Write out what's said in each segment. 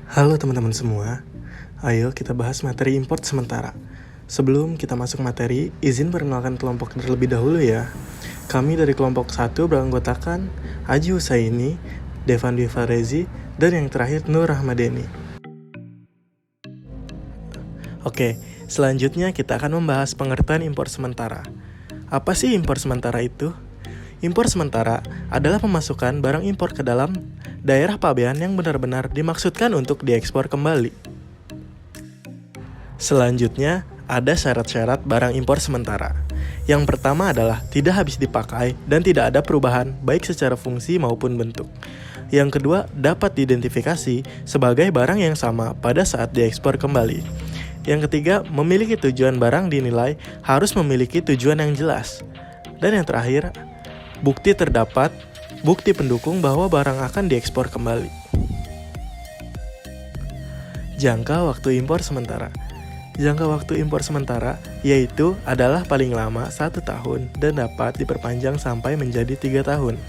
Halo teman-teman semua, ayo kita bahas materi import sementara. Sebelum kita masuk materi, izin perkenalkan kelompok terlebih dahulu ya. Kami dari kelompok 1 beranggotakan Haji Husaini, Devan Dwi Farezi, dan yang terakhir Nur Rahmadeni. Oke, selanjutnya kita akan membahas pengertian import sementara. Apa sih import sementara itu? Impor sementara adalah pemasukan barang impor ke dalam daerah pabean yang benar-benar dimaksudkan untuk diekspor kembali. Selanjutnya, ada syarat-syarat barang impor sementara. Yang pertama adalah tidak habis dipakai dan tidak ada perubahan baik secara fungsi maupun bentuk. Yang kedua, dapat diidentifikasi sebagai barang yang sama pada saat diekspor kembali. Yang ketiga, memiliki tujuan barang dinilai harus memiliki tujuan yang jelas. Dan yang terakhir, bukti terdapat, bukti pendukung bahwa barang akan diekspor kembali. Jangka waktu impor sementara. Jangka waktu impor sementara yaitu adalah paling lama 1 tahun dan dapat diperpanjang sampai menjadi 3 tahun.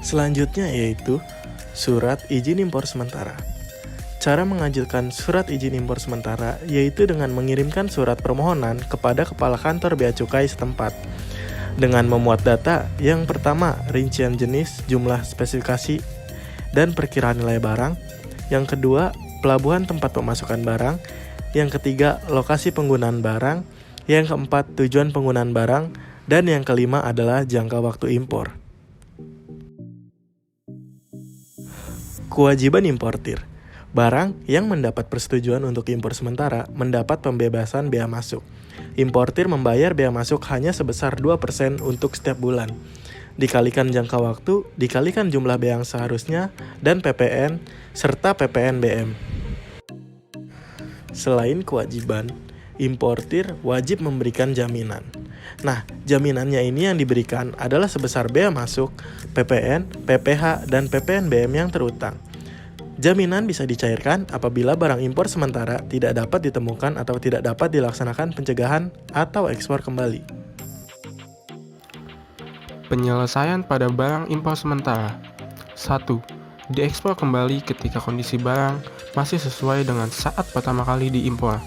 Selanjutnya yaitu surat izin impor sementara. Cara mengajukan surat izin impor sementara yaitu dengan mengirimkan surat permohonan kepada Kepala Kantor Bea Cukai setempat dengan memuat data yang pertama rincian jenis, jumlah spesifikasi, dan perkiraan nilai barang. Yang kedua, pelabuhan tempat pemasukan barang. Yang ketiga, lokasi penggunaan barang. Yang keempat, tujuan penggunaan barang. Dan yang kelima adalah jangka waktu impor. Kewajiban importir. Barang yang mendapat persetujuan untuk impor sementara mendapat pembebasan bea masuk. Importir membayar bea masuk hanya sebesar 2% untuk setiap bulan. Dikalikan jangka waktu, dikalikan jumlah bea yang seharusnya, dan PPN, serta PPNBM. Selain kewajiban, importir wajib memberikan jaminan. Nah, jaminannya ini yang diberikan adalah sebesar bea masuk, PPN, PPH, dan PPNBM yang terutang. Jaminan bisa dicairkan apabila barang impor sementara tidak dapat ditemukan atau tidak dapat dilaksanakan pencegahan atau ekspor kembali. Penyelesaian pada barang impor sementara. 1. Diekspor kembali ketika kondisi barang masih sesuai dengan saat pertama kali diimpor.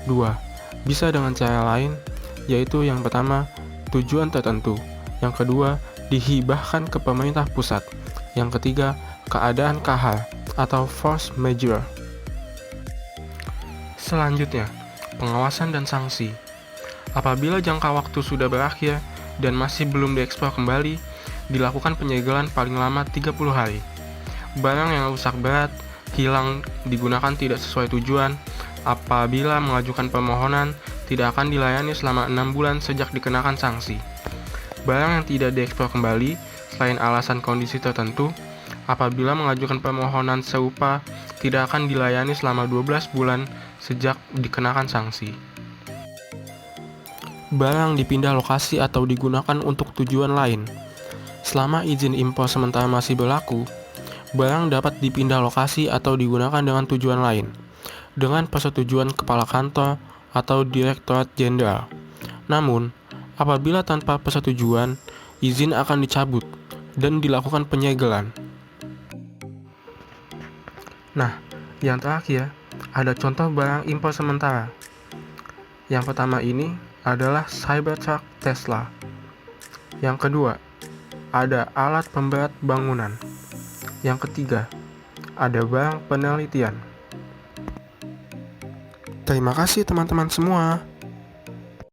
2. Bisa dengan cara lain, yaitu yang pertama, tujuan tertentu. Yang kedua, dihibahkan ke pemerintah pusat. Yang ketiga, keadaan kahar atau force majeure. Selanjutnya, pengawasan dan sanksi. Apabila jangka waktu sudah berakhir dan masih belum diekspor kembali, dilakukan penyegelan paling lama 30 hari. Barang yang rusak berat, hilang, digunakan tidak sesuai tujuan, apabila mengajukan permohonan, tidak akan dilayani selama 6 bulan sejak dikenakan sanksi. Barang yang tidak diekspor kembali, selain alasan kondisi tertentu, apabila mengajukan permohonan serupa, tidak akan dilayani selama 12 bulan sejak dikenakan sanksi. Barang dipindah lokasi atau digunakan untuk tujuan lain. Selama izin impor sementara masih berlaku, barang dapat dipindah lokasi atau digunakan dengan tujuan lain, dengan persetujuan Kepala Kantor atau Direktorat Jenderal. Namun, apabila tanpa persetujuan, izin akan dicabut dan dilakukan penyegelan. Nah, yang terakhir, ada contoh barang impor sementara. Yang pertama ini adalah Cybertruck Tesla. Yang kedua, ada alat pemberat bangunan. Yang ketiga, ada barang penelitian. Terima kasih teman-teman semua.